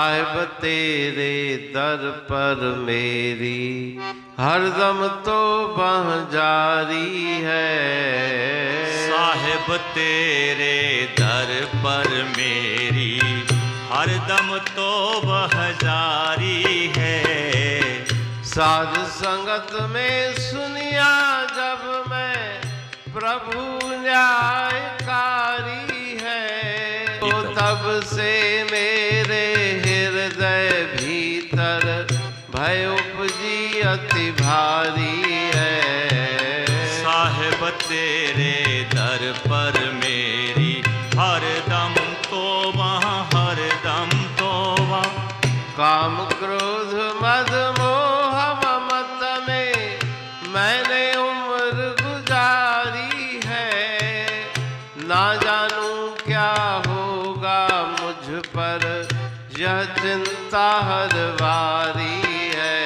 साहिब तेरे दर पर मेरी हरदम तौबह जारी है। साहिब तेरे दर पर मेरी हरदम तौबह जारी है। साध संगत में सुनिया जब मैं प्रभु न्यायकारी है, तो तब से मेरे हृदय भीतर भय उपजी अति भारी है। साहिब तेरे दर पर मेरी हरदम तौबह हरदम तौबह। काम क्रोध मद मोह ममत में मैंने उम्र गुजारी है। ना जानूं क्या होगा मुझ पर यह चिंता हर बारी है।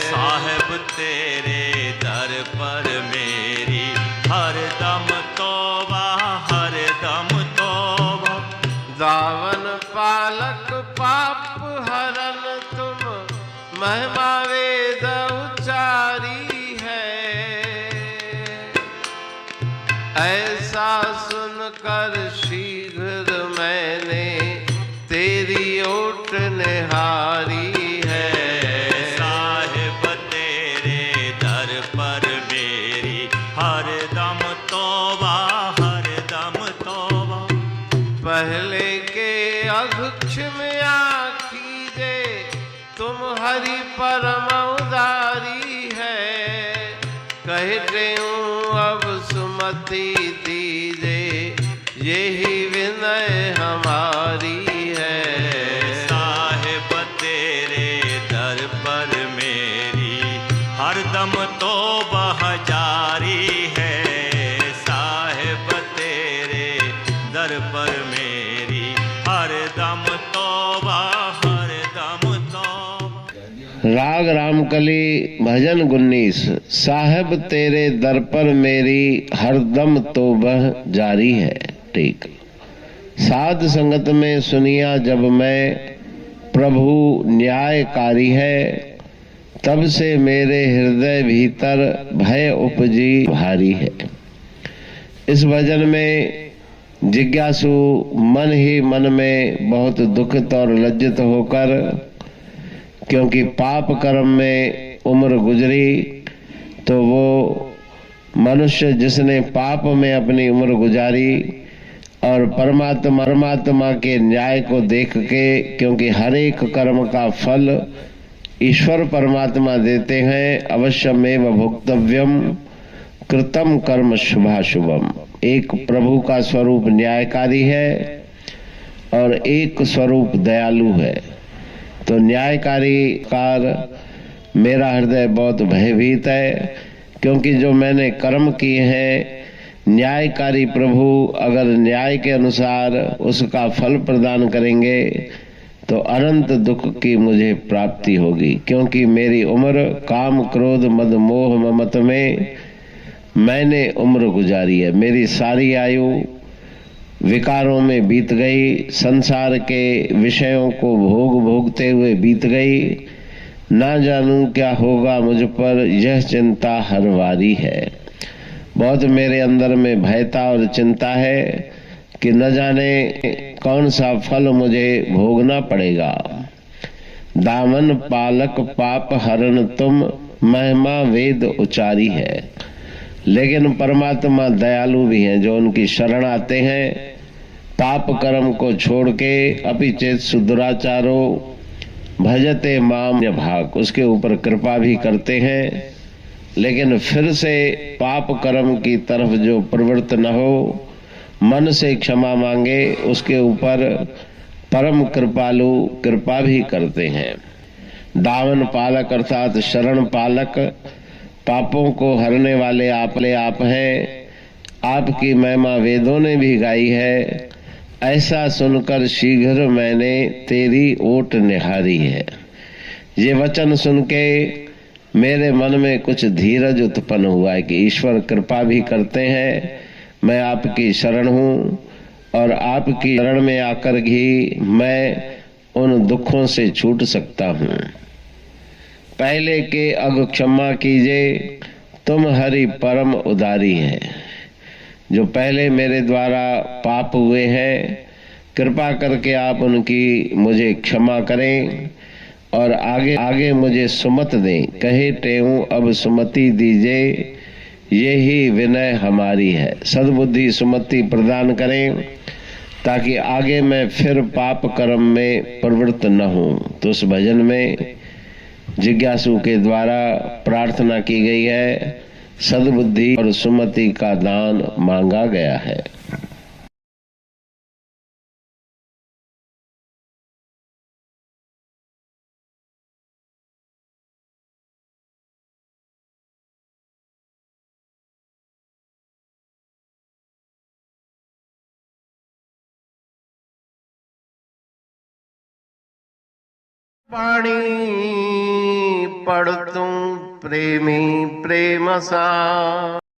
साहिब तेरे दर पर मेरी हरदम तौबह हरदम तौबह। दावन पालक पाप हरन तुम महिमा वेद उचारी है। ऐसा सुनकर शीघ्र मैंने तेरी ओट निहारी है। साहिब तेरे दर पर मेरी हरदम तौबह हरदम तौबह। पहले के अघक्षम्या कीजे तुम हरि परम उदारी है। कहते हूँ अब सुमति दीजे यही विनय हमारी है। साहिब तेरे दर पर मेरी हरदम तौबह जारी है। साहिब तेरे दर पर मेरी हरदम तौबह हरदम तौबह। राग रामकली भजन 19। साहिब तेरे दर पर मेरी हरदम तौबह जारी है। ठीक। साध संगत में सुनिया जब मैं प्रभु न्यायकारी है, तब से मेरे हृदय भीतर भय उपजी भारी है। इस भजन में जिज्ञासु मन ही मन में बहुत दुखित और लज्जित होकर, क्योंकि पाप कर्म में उम्र गुजरी, तो वो मनुष्य जिसने पाप में अपनी उम्र गुजारी और परमात्मा के न्याय को देख के, क्योंकि हर एक कर्म का फल ईश्वर परमात्मा देते हैं। अवश्यमेव भोक्तव्यम कृतम कर्म शुभाशुभम। एक प्रभु का स्वरूप न्यायकारी है और एक स्वरूप दयालु है। तो न्यायकारी कार मेरा हृदय बहुत भयभीत है, क्योंकि जो मैंने कर्म किए हैं, न्यायकारी प्रभु अगर न्याय के अनुसार उसका फल प्रदान करेंगे तो अनंत दुख की मुझे प्राप्ति होगी। क्योंकि मेरी उम्र काम क्रोध मद मोह ममत में मैंने उम्र गुजारी है। मेरी सारी आयु विकारों में बीत गई, संसार के विषयों को भोगते हुए बीत गई। ना जानूं क्या होगा मुझ पर यह चिंता हर बारी है। बहुत मेरे अंदर में भयता और चिंता है कि न जाने कौन सा फल मुझे भोगना पड़ेगा। दामन पालक पाप हरण तुम महिमा वेद उचारी है। लेकिन परमात्मा दयालु भी हैं, जो उनकी शरण आते हैं, पाप कर्म को छोड़ के अपिचेत सुदुराचारो भजते माम भाग, उसके ऊपर कृपा भी करते हैं। लेकिन फिर से पाप कर्म की तरफ जो प्रवृत्त न हो, मन से क्षमा मांगे, उसके ऊपर परम कृपालु कृपा भी करते हैं। दावन पालक अर्थात शरण पालक, पापों को हरने वाले आप हैं। आपकी महिमा वेदों ने भी गाई है। ऐसा सुनकर शीघ्र मैंने तेरी ओट निहारी है। ये वचन सुन के मेरे मन में कुछ धीरज उत्पन्न हुआ है कि ईश्वर कृपा भी करते हैं। मैं आपकी शरण हूँ और आपकी शरण में आकर ही मैं उन दुखों से छूट सकता हूँ। पहले के अग क्षमा कीजिए, तुम हरि परम उदारी है। जो पहले मेरे द्वारा पाप हुए हैं, कृपा करके आप उनकी मुझे क्षमा करें और आगे आगे मुझे सुमत दें। कहे टेऊं अब सुमति दीजिए, यही विनय हमारी है। सद्बुद्धि सुमति प्रदान करें ताकि आगे मैं फिर पाप कर्म में प्रवृत्त न हूं। तो उस भजन में जिज्ञासु के द्वारा प्रार्थना की गई है, सद्बुद्धि और सुमति का दान मांगा गया है। पाणी पढ़तु प्रेमी प्रेम सा,